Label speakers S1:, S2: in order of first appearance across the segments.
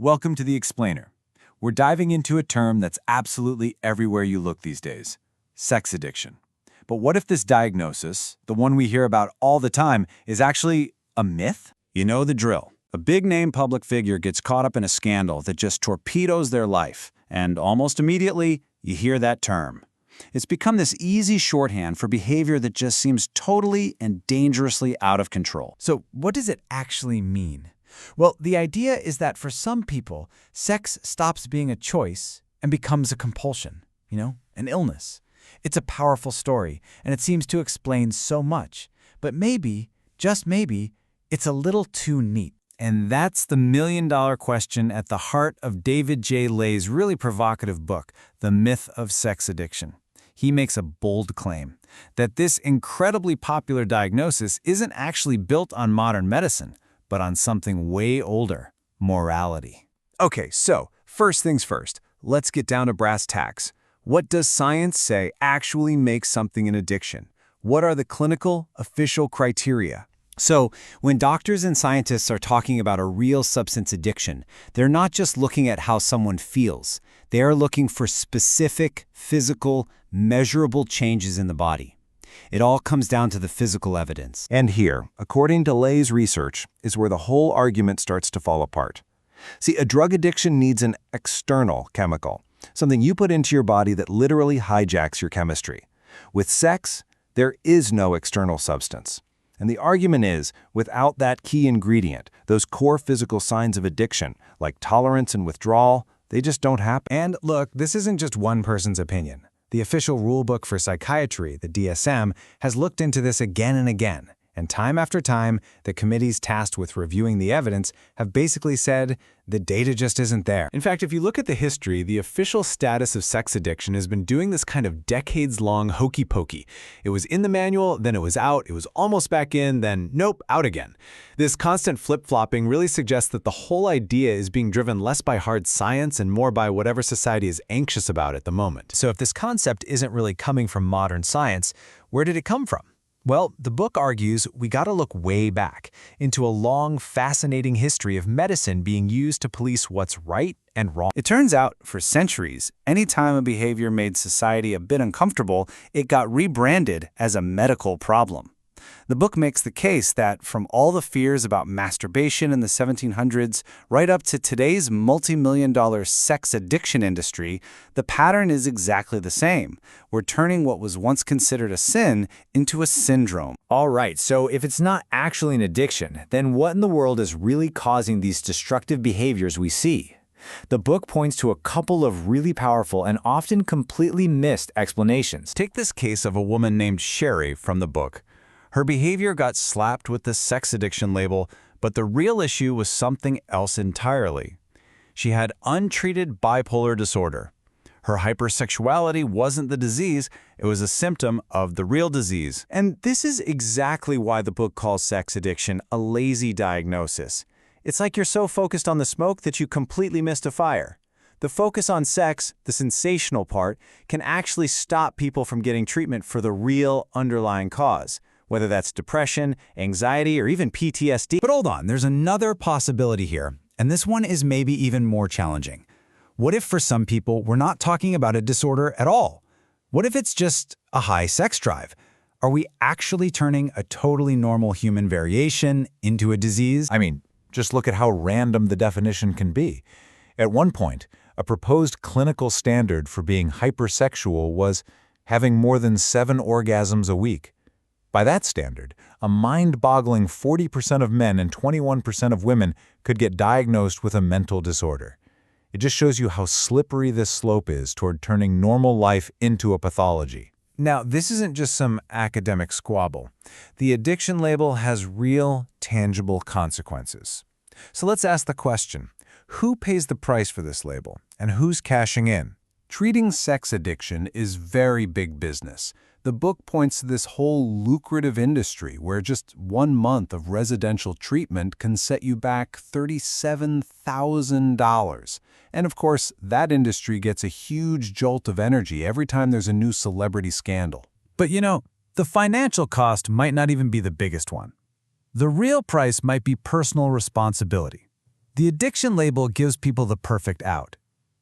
S1: Welcome to The Explainer. We're diving into a term that's absolutely everywhere you look these days: sex addiction. But what if this diagnosis, the one we hear about all the time, is actually a myth?
S2: You know the drill. A big-name public figure gets caught up in a scandal that just torpedoes their life, and almost immediately, you hear that term. It's become this easy shorthand for behavior that just seems totally and dangerously out of control.
S3: So what does it actually mean? Well, the idea is that for some people, sex stops being a choice and becomes a compulsion, an illness. It's a powerful story, and it seems to explain so much. But maybe, just maybe, it's a little too neat.
S1: And that's the million-dollar question at the heart of David J. Lay's really provocative book, The Myth of Sex Addiction. He makes a bold claim that this incredibly popular diagnosis isn't actually built on modern medicine, but on something way older: morality.
S4: Okay, so first things first, let's get down to brass tacks. What does science say actually makes something an addiction? What are the clinical, official criteria?
S2: So, when doctors and scientists are talking about a real substance addiction, they're not just looking at how someone feels. They are looking for specific, physical, measurable changes in the body. It all comes down to the physical evidence.
S4: And here, according to Lay's research, is where the whole argument starts to fall apart. See, a drug addiction needs an external chemical, something you put into your body that literally hijacks your chemistry. With sex, there is no external substance. And the argument is, without that key ingredient, those core physical signs of addiction, like tolerance and withdrawal, they just don't happen.
S3: And look, this isn't just one person's opinion. The official rulebook for psychiatry, the DSM, has looked into this again and again. And time after time, the committees tasked with reviewing the evidence have basically said the data just isn't there.
S5: In fact, if you look at the history, the official status of sex addiction has been doing this kind of decades-long hokey pokey. It was in the manual, then it was out, it was almost back in, then nope, out again. This constant flip-flopping really suggests that the whole idea is being driven less by hard science and more by whatever society is anxious about at the moment.
S3: So if this concept isn't really coming from modern science, where did it come from? Well, the book argues we gotta look way back into a long, fascinating history of medicine being used to police what's right and wrong.
S1: It turns out, for centuries, anytime a behavior made society a bit uncomfortable, it got rebranded as a medical problem. The book makes the case that from all the fears about masturbation in the 1700s right up to today's multi-million-dollar sex addiction industry, the pattern is exactly the same. We're turning what was once considered a sin into a syndrome.
S3: All right, so if it's not actually an addiction, then what in the world is really causing these destructive behaviors we see? The book points to a couple of really powerful and often completely missed explanations.
S1: Take this case of a woman named Sherry from the book. Her behavior got slapped with the sex addiction label, but the real issue was something else entirely. She had untreated bipolar disorder. Her hypersexuality wasn't the disease, it was a symptom of the real disease. And this is exactly why the book calls sex addiction a lazy diagnosis. It's like you're so focused on the smoke that you completely missed a fire. The focus on sex, the sensational part, can actually stop people from getting treatment for the real underlying cause, whether that's depression, anxiety, or even PTSD.
S3: But hold on, there's another possibility here, and this one is maybe even more challenging. What if for some people we're not talking about a disorder at all? What if it's just a high sex drive? Are we actually turning a totally normal human variation into a disease?
S6: I mean, just look at how random the definition can be. At one point, a proposed clinical standard for being hypersexual was having more than 7 orgasms a week. By that standard, a mind-boggling 40% of men and 21% of women could get diagnosed with a mental disorder. It just shows you how slippery this slope is toward turning normal life into a pathology.
S1: Now, this isn't just some academic squabble. The addiction label has real, tangible consequences. So let's ask the question, who pays the price for this label, and who's cashing in? Treating sex addiction is very big business. The book points to this whole lucrative industry where just 1 month of residential treatment can set you back $37,000. And of course, that industry gets a huge jolt of energy every time there's a new celebrity scandal.
S3: But the financial cost might not even be the biggest one. The real price might be personal responsibility. The addiction label gives people the perfect out.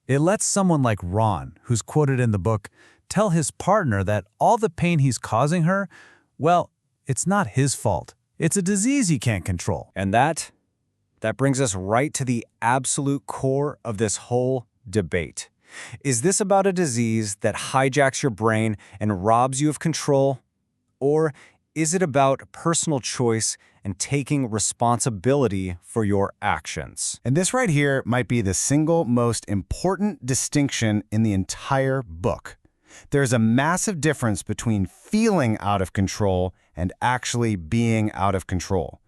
S3: It lets someone like Ron, who's quoted in the book, tell his partner that all the pain he's causing her, well, it's not his fault. It's a disease he can't control.
S2: And that brings us right to the absolute core of this whole debate. Is this about a disease that hijacks your brain and robs you of control? Or is it about personal choice and taking responsibility for your actions?
S7: And this right here might be the single most important distinction in the entire book. There's a massive difference between feeling out of control and actually being out of control.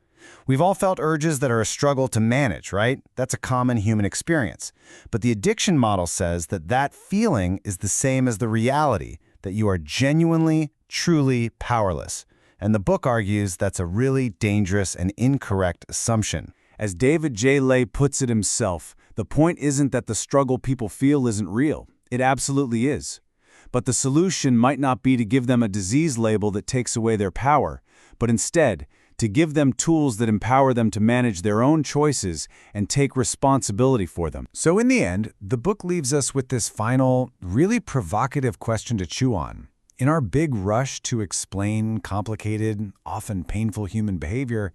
S7: We've all felt urges that are a struggle to manage, right? That's a common human experience. But the addiction model says that that feeling is the same as the reality, that you are genuinely, truly powerless. And the book argues that's a really dangerous and incorrect assumption.
S5: As David J. Lay puts it himself, the point isn't that the struggle people feel isn't real. It absolutely is. But the solution might not be to give them a disease label that takes away their power, but instead, to give them tools that empower them to manage their own choices and take responsibility for them.
S3: So in the end, the book leaves us with this final, really provocative question to chew on. In our big rush to explain complicated, often painful human behavior,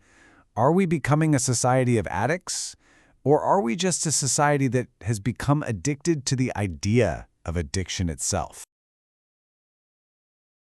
S3: are we becoming a society of addicts? Or are we just a society that has become addicted to the idea of addiction itself?